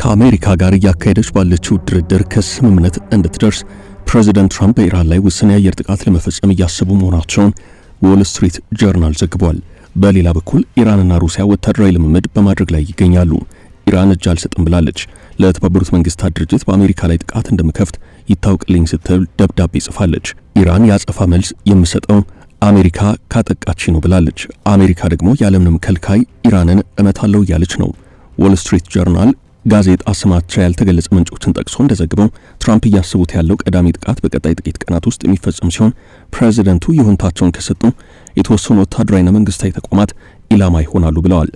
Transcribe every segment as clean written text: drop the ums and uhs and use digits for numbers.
ከአሜሪካ ጋር እያካሄደች ባለችው ድርድር ከስምምነት እንድትደርስ ፕሬዚዳንት ትራምፕ በኢራን ላይ ውስን የአየር ጥቃት ለመፈጸም እያሰቡ መሆናቸውን ዎል ስትሪት ጆርናል ዘግቧል። በሌላ በኩል ኢራንና ሩሲያ ወታደራዊ ልምምድ በማድረግ ላይ ይገኛሉ። ኢራን እጅ አልሰጥም ብላለች። ለተባበሩት መንግስታት ድርጅት በአሜሪካ ላይ ጥቃት እንደምከፍት ይታወቅልኝ ስትል ደብዳቤ ጽፋለች። ኢራን ያጸፋ መልስ የምሰጠው አሜሪካ ካጠቃች ነው ብላለች። አሜሪካ ደግሞ ያለምንም ከልካይ ኢራንን እመታለሁ እያለች ነው። ዎል ስትሪት ጆርናል ጋዜጣ ስማቸው ያልተገለጸ ምንጮችን ጠቅሶ እንደዘገበው ትራምፕ እያሰቡት ያለው ቀዳሚ ጥቃት በቀጣይ ጥቂት ቀናት ውስጥ የሚፈጸም ሲሆን ፕሬዚደንቱ ይሁንታቸውን ከሰጡ የተወሰኑ ወታደራዊና መንግስታዊ ተቋማት ኢላማ ይሆናሉ ብለዋል።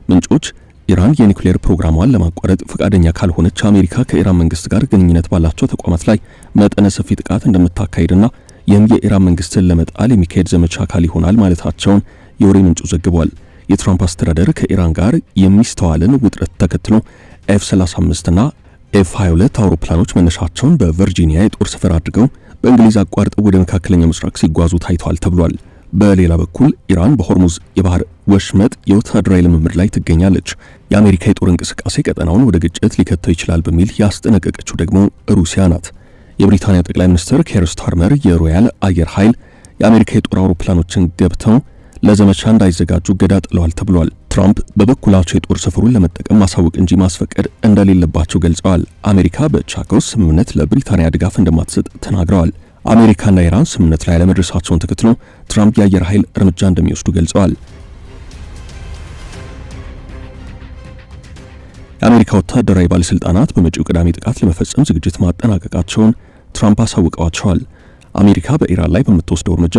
ምንጮች ኢራን የኒውክሌር ፕሮግራሟን ለማቋረጥ ፈቃደኛ ካልሆነች አሜሪካ ከኢራን መንግስት ጋር ግንኙነት ባላቸው ተቋማት ላይ መጠነ ሰፊ ጥቃት እንደምታካሂድና ይህም የኢራን መንግስትን ለመጣል የሚካሄድ ዘመቻ አካል ይሆናል ማለታቸውን የወሬ ምንጩ ዘግቧል። የትራምፕ አስተዳደር ከኢራን ጋር የሚስተዋልን ውጥረት ተከትሎ F-35 እና F-22 አውሮፕላኖች መነሻቸውን በቨርጂኒያ የጦር ሰፈር አድርገው በእንግሊዝ አቋርጠው ወደ መካከለኛው ምስራቅ ሲጓዙ ታይቷል ተብሏል። በሌላ በኩል ኢራን በሆርሙዝ የባህር ወሽመጥ የወታደራዊ ልምምድ ላይ ትገኛለች። የአሜሪካ የጦር እንቅስቃሴ ቀጠናውን ወደ ግጭት ሊከተው ይችላል በሚል ያስጠነቀቀችው ደግሞ ሩሲያ ናት። የብሪታንያ ጠቅላይ ሚኒስትር ኬር ስታርመር የሮያል አየር ኃይል የአሜሪካ የጦር አውሮፕላኖችን ገብተው ለዘመቻ እንዳይዘጋጁ ገዳ ጥለዋል ተብሏል። ትራምፕ በበኩላቸው የጦር ሰፈሩን ለመጠቀም ማሳወቅ እንጂ ማስፈቀድ እንደሌለባቸው ገልጸዋል። አሜሪካ በቻኮስ ስምምነት ለብሪታንያ ድጋፍ እንደማትሰጥ ተናግረዋል። አሜሪካና ኢራን ስምምነት ላይ ለመድረሳቸውን ተከትሎ ትራምፕ የአየር ኃይል እርምጃ እንደሚወስዱ ገልጸዋል። የአሜሪካ ወታደራዊ ባለስልጣናት በመጪው ቅዳሜ ጥቃት ለመፈጸም ዝግጅት ማጠናቀቃቸውን ትራምፕ አሳውቀዋቸዋል። አሜሪካ በኢራን ላይ በምትወስደው እርምጃ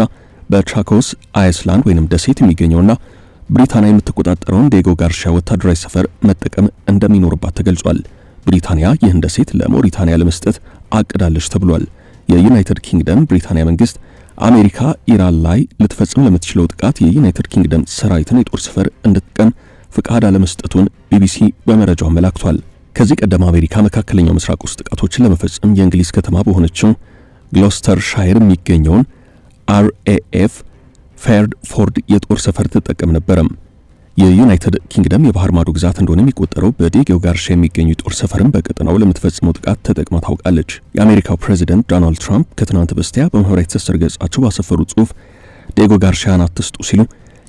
በቻኮስ አይስላንድ ወይንም ደሴት የሚገኘውና ብሪታንያ የምትቆጣጠረውን ዴጎ ጋርሻ ወታደራዊ ሰፈር መጠቀም እንደሚኖርባት ተገልጿል። ብሪታንያ ይህን ደሴት ለሞሪታንያ ለመስጠት አቅዳለች ተብሏል። የዩናይትድ ኪንግደም ብሪታንያ መንግስት አሜሪካ ኢራን ላይ ልትፈጽም ለምትችለው ጥቃት የዩናይትድ ኪንግደም ሰራዊትን የጦር ሰፈር እንድትጠቀም ፍቃድ አለመስጠቱን ቢቢሲ በመረጃው አመላክቷል። ከዚህ ቀደም አሜሪካ መካከለኛው ምስራቅ ውስጥ ጥቃቶችን ለመፈጸም የእንግሊዝ ከተማ በሆነችው ግሎስተርሻየር የሚገኘውን RAF ፌርድፎርድ የጦር ሰፈር ትጠቀም ነበረም። የዩናይትድ ኪንግደም የባህር ማዶ ግዛት እንደሆነ የሚቆጠረው በዴጎ ጋርሻ የሚገኙ የጦር ሰፈርን በቀጠናው ለምትፈጽመው ጥቃት ተጠቅማ ታውቃለች። የአሜሪካው ፕሬዚደንት ዶናልድ ትራምፕ ከትናንት በስቲያ በማህበራዊ ትስስር ገጻቸው ባሰፈሩት ጽሑፍ ዴጎ ጋርሻን አትስጡ ሲሉ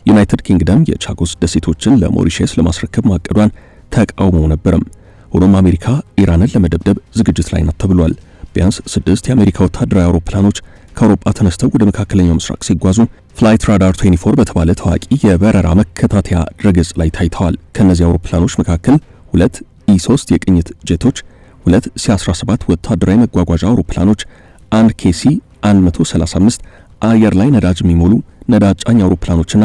ዩናይትድ ኪንግደም የቻኮስ ደሴቶችን ለሞሪሼስ ለማስረከብ ማቀዷን ተቃውመው ነበረም። ሆኖም አሜሪካ ኢራንን ለመደብደብ ዝግጅት ላይ ናት ተብሏል። ቢያንስ 6 የአሜሪካ ወታደራዊ አውሮፕላኖች ከአውሮፓ ተነስተው ወደ መካከለኛው ምስራቅ ሲጓዙ ፍላይት ራዳር 24 በተባለ ታዋቂ የበረራ መከታተያ ድረገጽ ላይ ታይተዋል። ከነዚህ አውሮፕላኖች መካከል 2 E-3 የቅኝት ጄቶች፣ 2 C-17 ወታደራዊ መጓጓዣ አውሮፕላኖች፣ 1 KC-135 አየር ላይ ነዳጅ የሚሞሉ ነዳጅ ጫኝ አውሮፕላኖችና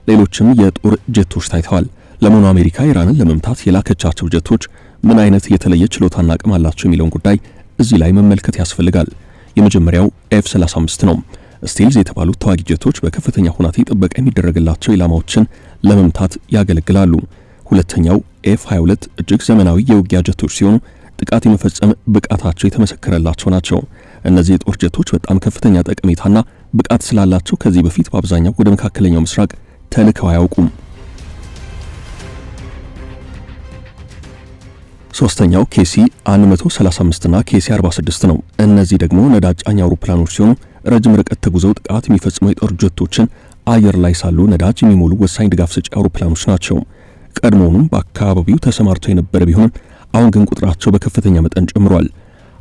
ሌሎችም የጦር ጄቶች ታይተዋል። ለመሆኑ አሜሪካ ኢራንን ለመምታት የላከቻቸው ጄቶች ምን አይነት የተለየ ችሎታና አቅም አላቸው የሚለውን ጉዳይ እዚህ ላይ መመልከት ያስፈልጋል። የመጀመሪያው F-35 ነው። ስቲልዝ የተባሉት ተዋጊ ጄቶች በከፍተኛ ሁኔታ ጥበቃ የሚደረግላቸው ኢላማዎችን ለመምታት ያገለግላሉ። ሁለተኛው F-22 እጅግ ዘመናዊ የውጊያ ጄቶች ሲሆኑ ጥቃት የመፈጸም ብቃታቸው የተመሰከረላቸው ናቸው። እነዚህ የጦር ጄቶች በጣም ከፍተኛ ጠቀሜታና ብቃት ስላላቸው ከዚህ በፊት በአብዛኛው ወደ መካከለኛው ምስራቅ ተልከው አያውቁም። ሶስተኛው KC-135 እና KC-46 ነው። እነዚህ ደግሞ ነዳጅ ጫኝ አውሮፕላኖች ሲሆኑ ረጅም ርቀት ተጉዘው ጥቃት የሚፈጽሙ የጦር ጀቶችን አየር ላይ ሳሉ ነዳጅ የሚሞሉ ወሳኝ ድጋፍ ሰጪ አውሮፕላኖች ናቸው። ቀድሞውንም በአካባቢው ተሰማርተው የነበረ ቢሆንም አሁን ግን ቁጥራቸው በከፍተኛ መጠን ጨምሯል።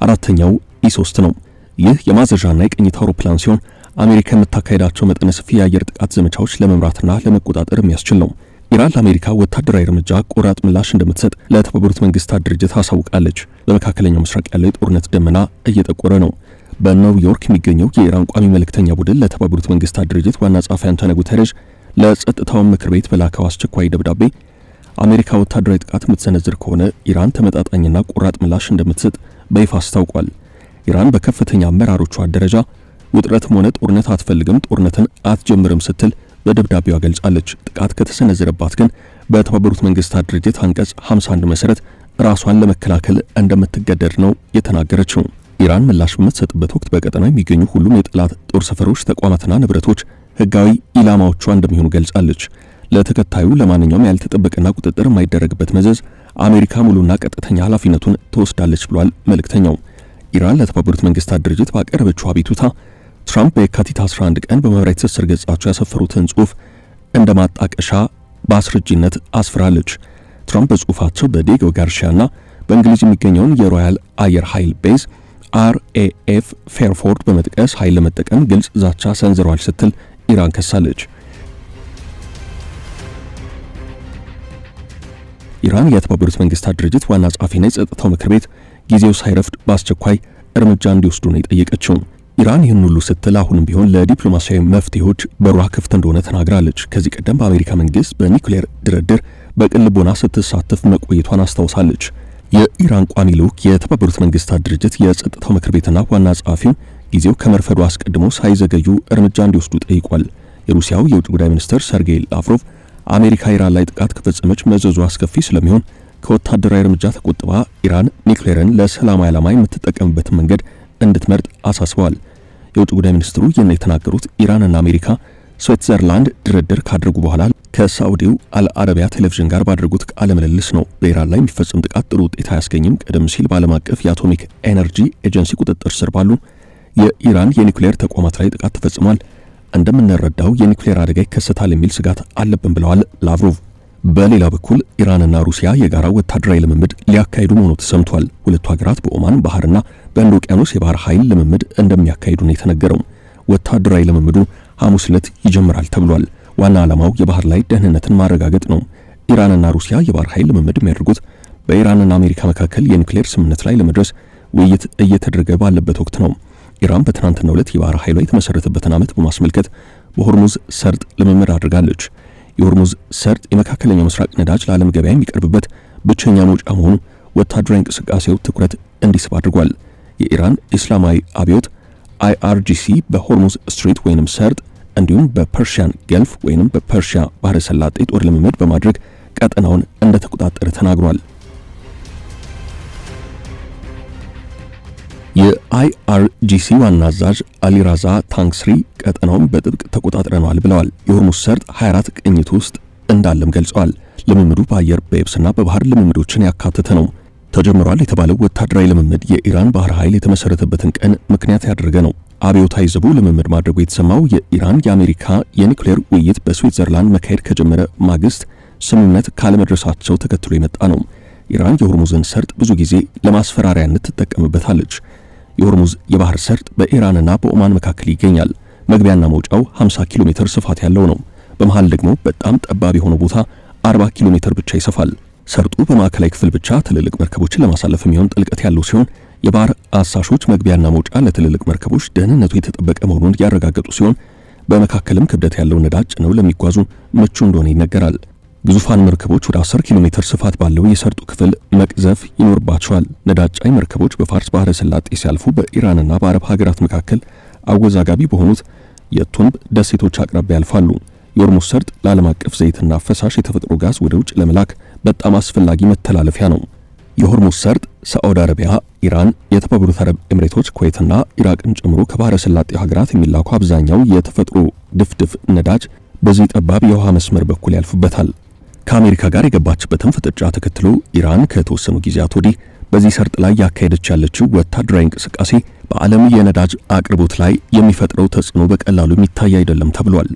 አራተኛው E-3 ነው። ይህ የማዘዣና የቅኝት አውሮፕላን ሲሆን አሜሪካ የምታካሄዳቸው መጠነ ሰፊ የአየር ጥቃት ዘመቻዎች ለመምራትና ለመቆጣጠር የሚያስችል ነው። ኢራን ለአሜሪካ ወታደራዊ እርምጃ ቆራጥ ምላሽ እንደምትሰጥ ለተባበሩት መንግስታት ድርጅት አሳውቃለች። በመካከለኛው ምስራቅ ያለው የጦርነት ደመና እየጠቆረ ነው። በኒውዮርክ የሚገኘው የኢራን ቋሚ መልእክተኛ ቡድን ለተባበሩት መንግስታት ድርጅት ዋና ጸሐፊ አንቶኒዮ ጉተሬዥ ለጸጥታው ምክር ቤት በላከው አስቸኳይ ደብዳቤ አሜሪካ ወታደራዊ ጥቃት የምትሰነዝር ከሆነ ኢራን ተመጣጣኝና ቆራጥ ምላሽ እንደምትሰጥ በይፋ አስታውቋል። ኢራን በከፍተኛ አመራሮቿ ደረጃ ውጥረትም ሆነ ጦርነት አትፈልግም፣ ጦርነትን አትጀምርም ስትል በደብዳቤዋ ገልጻለች። ጥቃት ከተሰነዘረባት ግን በተባበሩት መንግስታት ድርጅት አንቀጽ 51 መሰረት ራሷን ለመከላከል እንደምትገደድ ነው የተናገረችው። ኢራን ምላሽ በምትሰጥበት ወቅት በቀጠናው የሚገኙ ሁሉም የጠላት ጦር ሰፈሮች፣ ተቋማትና ንብረቶች ህጋዊ ኢላማዎቿ እንደሚሆኑ ገልጻለች። ለተከታዩ ለማንኛውም ያልተጠበቀና ቁጥጥር የማይደረግበት መዘዝ አሜሪካ ሙሉና ቀጥተኛ ኃላፊነቱን ትወስዳለች ብሏል መልእክተኛው። ኢራን ለተባበሩት መንግስታት ድርጅት ባቀረበችው አቤቱታ ትራምፕ በየካቲት 11 ቀን በማህበራዊ ትስስር ገጻቸው ያሰፈሩትን ጽሑፍ እንደ ማጣቀሻ በአስረጂነት አስፍራለች። ትራምፕ በጽሑፋቸው በዲየጎ ጋርሺያና በእንግሊዝ የሚገኘውን የሮያል አየር ኃይል ቤዝ RAF ፌርፎርድ በመጥቀስ ኃይል ለመጠቀም ግልጽ ዛቻ ሰንዝረዋል ስትል ኢራን ከሳለች። ኢራን የተባበሩት መንግስታት ድርጅት ዋና ጸሐፊና የጸጥታው ምክር ቤት ጊዜው ሳይረፍድ በአስቸኳይ እርምጃ እንዲወስዱ ነው የጠየቀችው። ኢራን ይህን ሁሉ ስትል አሁንም ቢሆን ለዲፕሎማሲያዊ መፍትሄዎች በሯ ክፍት እንደሆነ ተናግራለች። ከዚህ ቀደም በአሜሪካ መንግስት በኒውክሌር ድርድር በቅን ልቦና ስትሳተፍ መቆየቷን አስታውሳለች። የኢራን ቋሚ ልዑክ የተባበሩት መንግስታት ድርጅት የጸጥታው ምክር ቤትና ዋና ጸሐፊው ጊዜው ከመርፈዱ አስቀድሞ ሳይዘገዩ እርምጃ እንዲወስዱ ጠይቋል። የሩሲያው የውጭ ጉዳይ ሚኒስትር ሰርጌይ ላቭሮቭ አሜሪካ ኢራን ላይ ጥቃት ከፈጸመች መዘዙ አስከፊ ስለሚሆን ከወታደራዊ እርምጃ ተቆጥባ ኢራን ኒውክሌርን ለሰላማዊ ዓላማ የምትጠቀምበትን መንገድ እንድትመርጥ አሳስበዋል። የውጭ ጉዳይ ሚኒስትሩ ይህን የተናገሩት ኢራንና አሜሪካ ስዊትዘርላንድ ድርድር ካደረጉ በኋላ ከሳዑዲው አልአረቢያ ቴሌቪዥን ጋር ባደረጉት ቃለ ምልልስ ነው። በኢራን ላይ የሚፈጸም ጥቃት ጥሩ ውጤት አያስገኝም። ቀደም ሲል በዓለም አቀፍ የአቶሚክ ኤነርጂ ኤጀንሲ ቁጥጥር ስር ባሉ የኢራን የኒውክሌር ተቋማት ላይ ጥቃት ተፈጽሟል። እንደምንረዳው የኒውክሌር አደጋ ይከሰታል የሚል ስጋት አለብን ብለዋል ላቭሮቭ። በሌላ በኩል ኢራንና ሩሲያ የጋራ ወታደራዊ ልምምድ ሊያካሂዱ መሆኑ ተሰምቷል። ሁለቱ ሀገራት በኦማን ባህርና በህንድ ውቅያኖስ የባህር ኃይል ልምምድ እንደሚያካሂዱ ነው የተነገረው። ወታደራዊ ልምምዱ ሐሙስ ዕለት ይጀምራል ተብሏል። ዋና ዓላማው የባህር ላይ ደህንነትን ማረጋገጥ ነው። ኢራንና ሩሲያ የባህር ኃይል ልምምድ የሚያደርጉት በኢራንና አሜሪካ መካከል የኒውክሌር ስምምነት ላይ ለመድረስ ውይይት እየተደረገ ባለበት ወቅት ነው። ኢራን በትናንትናው ዕለት የባህር ኃይሏ የተመሰረተበትን ዓመት በማስመልከት በሆርሙዝ ሰርጥ ልምምድ አድርጋለች። የሆርሙዝ ሰርጥ የመካከለኛው ምስራቅ ነዳጅ ለዓለም ገበያ የሚቀርብበት ብቸኛ መውጫ መሆኑ ወታደራዊ እንቅስቃሴው ትኩረት እንዲስብ አድርጓል። የኢራን ኢስላማዊ አብዮት IRGC በሆርሙዝ ስትሬት ወይንም ሰርጥ እንዲሁም በፐርሺያን ገልፍ ወይንም በፐርሺያ ባህረ ሰላጤ ጦር ልምምድ በማድረግ ቀጠናውን እንደተቆጣጠረ ተናግሯል። የIRGC ዋና አዛዥ አሊራዛ ታንክስሪ ቀጠናውን በጥብቅ ተቆጣጥረናል ብለዋል። የሆርሙዝ ሰርጥ 24 ቅኝት ውስጥ እንዳለም ገልጸዋል። ልምምዱ በአየር በየብስና በባህር ልምምዶችን ያካተተ ነው። ተጀምሯል የተባለው ወታደራዊ ልምምድ የኢራን ባህር ኃይል የተመሰረተበትን ቀን ምክንያት ያደረገ ነው። አብዮታዊ ዘቡ ልምምድ ማድረጉ የተሰማው የኢራን የአሜሪካ የኒውክሌር ውይይት በስዊትዘርላንድ መካሄድ ከጀመረ ማግስት ስምምነት ካለመድረሳቸው ተከትሎ የመጣ ነው። ኢራን የሆርሙዝን ሰርጥ ብዙ ጊዜ ለማስፈራሪያነት ትጠቀምበታለች። የሆርሙዝ የባህር ሰርጥ በኢራንና በኦማን መካከል ይገኛል። መግቢያና መውጫው 50 ኪሎ ሜትር ስፋት ያለው ነው። በመሃል ደግሞ በጣም ጠባብ የሆነ ቦታ 40 ኪሎ ሜትር ብቻ ይሰፋል። ሰርጡ በማዕከላዊ ክፍል ብቻ ትልልቅ መርከቦችን ለማሳለፍ የሚሆን ጥልቀት ያለው ሲሆን የባህር አሳሾች መግቢያና መውጫ ለትልልቅ መርከቦች ደህንነቱ የተጠበቀ መሆኑን ያረጋገጡ ሲሆን በመካከልም ክብደት ያለው ነዳጅ ጭነው ለሚጓዙ ምቹ እንደሆነ ይነገራል። ግዙፋን መርከቦች ወደ 10 ኪሎ ሜትር ስፋት ባለው የሰርጡ ክፍል መቅዘፍ ይኖርባቸዋል። ነዳጅ ጫኝ መርከቦች በፋርስ ባህረ ሰላጤ ሲያልፉ በኢራንና በአረብ ሀገራት መካከል አወዛጋቢ በሆኑት የቱንብ ደሴቶች አቅራቢያ ያልፋሉ። የሆርሙዝ ሰርጥ ለዓለም አቀፍ ዘይትና ፈሳሽ የተፈጥሮ ጋዝ ወደ ውጭ ለመላክ በጣም አስፈላጊ መተላለፊያ ነው። የሆርሙዝ ሰርጥ ሳዑዲ አረቢያ፣ ኢራን፣ የተባበሩት አረብ ኤምሬቶች፣ ኩዌትና ኢራቅን ጨምሮ ከባህረ ሰላጤው ሀገራት የሚላኩ አብዛኛው የተፈጥሮ ድፍድፍ ነዳጅ በዚህ ጠባብ የውሃ መስመር በኩል ያልፉበታል። ከአሜሪካ ጋር የገባችበትን ፍጥጫ ተከትሎ ኢራን ከተወሰኑ ጊዜያት ወዲህ በዚህ ሰርጥ ላይ ያካሄደች ያለችው ወታደራዊ እንቅስቃሴ በዓለም የነዳጅ አቅርቦት ላይ የሚፈጥረው ተጽዕኖ በቀላሉ የሚታይ አይደለም ተብሏል።